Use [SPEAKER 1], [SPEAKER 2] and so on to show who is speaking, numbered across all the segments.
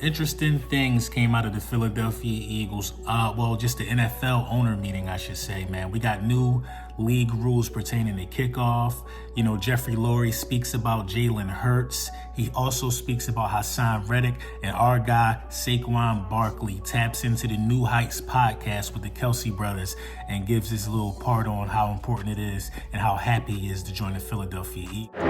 [SPEAKER 1] Interesting things came out of the Philadelphia Eagles. Just the NFL owner meeting, I should say, man. We got new league rules pertaining to kickoff. You know, Jeffrey Laurie speaks about Jalen Hurts. He also speaks about Haason Reddick, and our guy, Saquon Barkley, taps into the New Heights podcast with the Kelce brothers and gives his little part on how important it is and how happy he is to join the Philadelphia Eagles.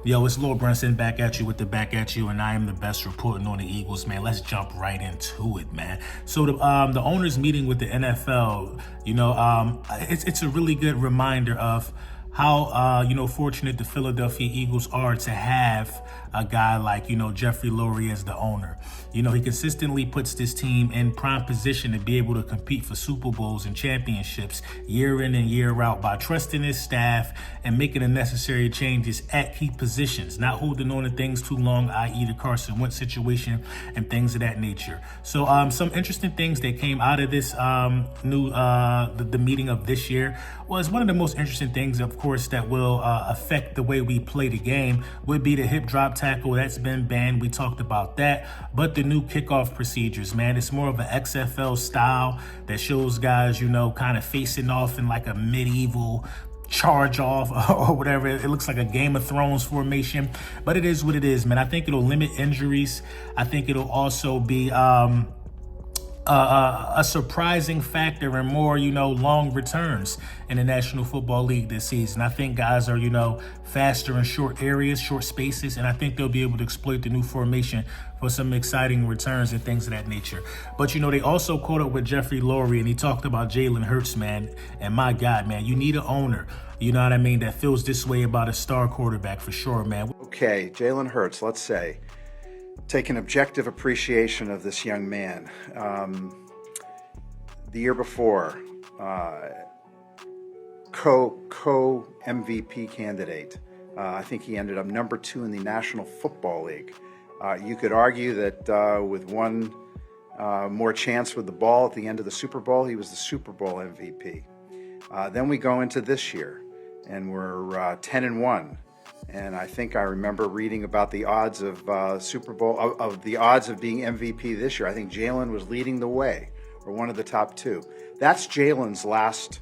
[SPEAKER 1] Yo, it's Lord Brunson back at you with the back at you, and I am the best reporting on the Eagles, man. Let's jump right into it, man. So the owners meeting with the NFL, it's a really good reminder of how fortunate the Philadelphia Eagles are to have a guy like, Jeffrey Lurie as the owner. He consistently puts this team in prime position to be able to compete for Super Bowls and championships year in and year out by trusting his staff and making the necessary changes at key positions, not holding on to things too long, i.e. the Carson Wentz situation and things of that nature. So some interesting things that came out of this the meeting of this year was one of the most interesting things, of course, that will affect the way we play the game would be the hip drop tackle. That's been banned. We talked about that. But the new kickoff procedures, man, it's more of an XFL style that shows guys, kind of facing off in like a medieval charge off or whatever. It looks like a Game of Thrones formation, but it is what it is, man. I think it'll limit injuries. I think it'll also be a surprising factor and more, long returns in the National Football League this season. I think guys are, faster in short areas, short spaces, and I think they'll be able to exploit the new formation for some exciting returns and things of that nature. But, they also caught up with Jeffrey Lurie, and he talked about Jalen Hurts, man. And my God, man, you need an owner, that feels this way about a star quarterback for sure, man.
[SPEAKER 2] Okay, Jalen Hurts, let's say. Take an objective appreciation of this young man. The year before, co-MVP candidate. I think he ended up number 2 in the National Football League. You could argue that with one more chance with the ball at the end of the Super Bowl, he was the Super Bowl MVP. Then we go into this year, and we're 10-1. And I think I remember reading about the odds of Super Bowl, of the odds of being MVP this year. I think Jalen was leading the way, or one of the top 2. That's Jalen's last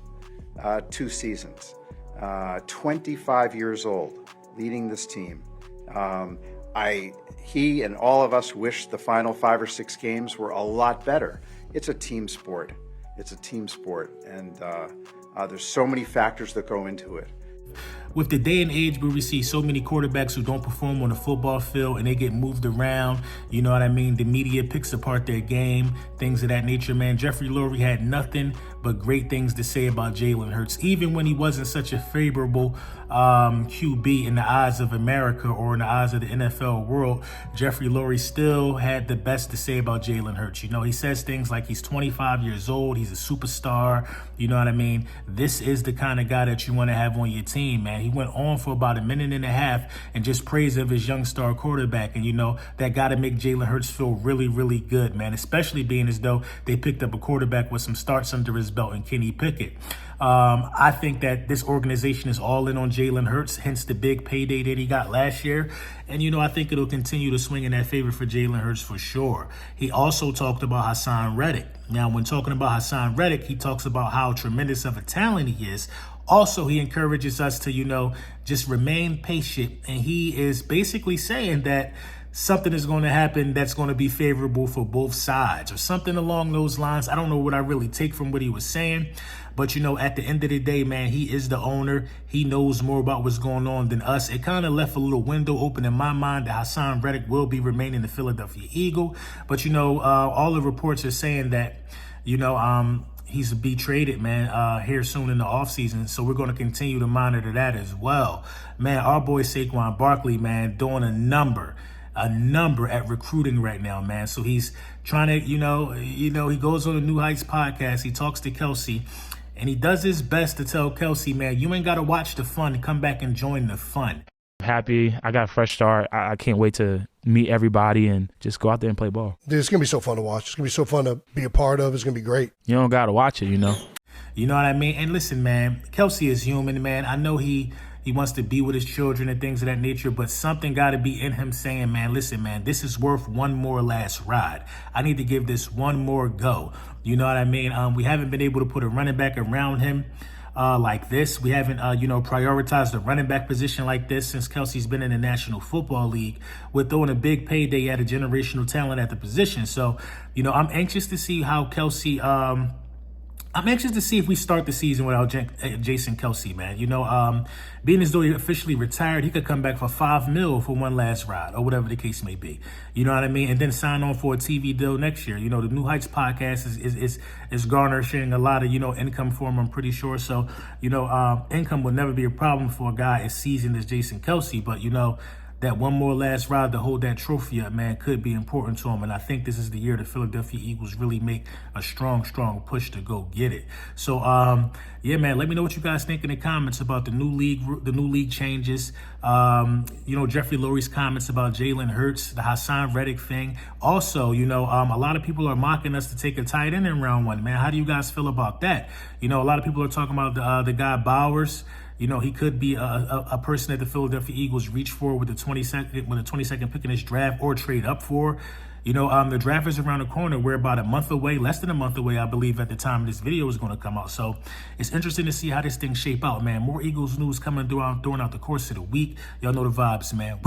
[SPEAKER 2] 2 seasons. 25 years old, leading this team. He and all of us wish the final 5 or 6 games were a lot better. It's a team sport. And there's so many factors that go into it.
[SPEAKER 1] With the day and age where we see so many quarterbacks who don't perform on the football field and they get moved around, you know what I mean? The media picks apart their game, things of that nature, man. Jeffrey Lurie had nothing but great things to say about Jalen Hurts, even when he wasn't such a favorable QB in the eyes of America or in the eyes of the NFL world. Jeffrey Lurie still had the best to say about Jalen Hurts. He says things like he's 25 years old, he's a superstar, you know what I mean? This is the kind of guy that you want to have on your team, man. He went on for about a minute and a half and just praised of his young star quarterback. And, that got to make Jalen Hurts feel really, really good, man, especially being as though they picked up a quarterback with some starts under his belt in Kenny Pickett. I think that this organization is all in on Jalen Hurts, hence the big payday that he got last year. And, I think it'll continue to swing in that favor for Jalen Hurts for sure. He also talked about Haason Reddick. Now, when talking about Haason Reddick, he talks about how tremendous of a talent he is. Also, he encourages us to, just remain patient. And he is basically saying that something is going to happen that's going to be favorable for both sides or something along those lines. I don't know what I really take from what he was saying. But, at the end of the day, man, he is the owner. He knows more about what's going on than us. It kind of left a little window open in my mind that Haason Reddick will be remaining the Philadelphia Eagle. But, all the reports are saying that, he's to be traded, man, here soon in the offseason. So we're going to continue to monitor that as well. Man, our boy Saquon Barkley, man, doing a number at recruiting right now, man. So he's trying to, he goes on the New Heights podcast. He talks to Kelce, and he does his best to tell Kelce, man, you ain't got to watch the fun. Come back and join the fun.
[SPEAKER 3] Happy. I got a fresh start. I can't wait to meet everybody and just go out there and play ball.
[SPEAKER 4] Dude, it's going to be so fun to watch. It's going to be so fun to be a part of. It's going to be great.
[SPEAKER 3] You don't got to watch it,
[SPEAKER 1] You know what I mean? And listen, man, Kelce is human, man. I know he He wants to be with his children and things of that nature, but something got to be in him saying, man, listen, man, this is worth one more last ride. I need to give this one more go. You know what I mean? We haven't been able to put a running back around him like this. We haven't, prioritized the running back position like this since Kelce's been in the National Football League. With throwing a big payday at a generational talent at the position. So, I'm anxious to see how Kelce, I'm anxious to see if we start the season without Jason Kelce, man. Being as though he officially retired, he could come back for $5 million for one last ride or whatever the case may be. You know what I mean? And then sign on for a TV deal next year. The New Heights podcast is garnering a lot of, income for him, I'm pretty sure. So, income will never be a problem for a guy as seasoned as Jason Kelce. But, that one more last ride to hold that trophy up, man, could be important to him. And I think this is the year the Philadelphia Eagles really make a strong push to go get it. So, yeah, man, let me know what you guys think in the comments about the new league changes. Jeffrey Lurie's comments about Jalen Hurts, the Haason Reddick thing. Also, a lot of people are mocking us to take a tight end in round 1, man. How do you guys feel about that? A lot of people are talking about the guy Bowers. He could be a person that the Philadelphia Eagles reach for with the 22nd pick in this draft or trade up for. The draft is around the corner. We're about a month away, less than a month away, I believe, at the time this video is going to come out. So it's interesting to see how this thing shape out, man. More Eagles news coming throughout the course of the week. Y'all know the vibes, man.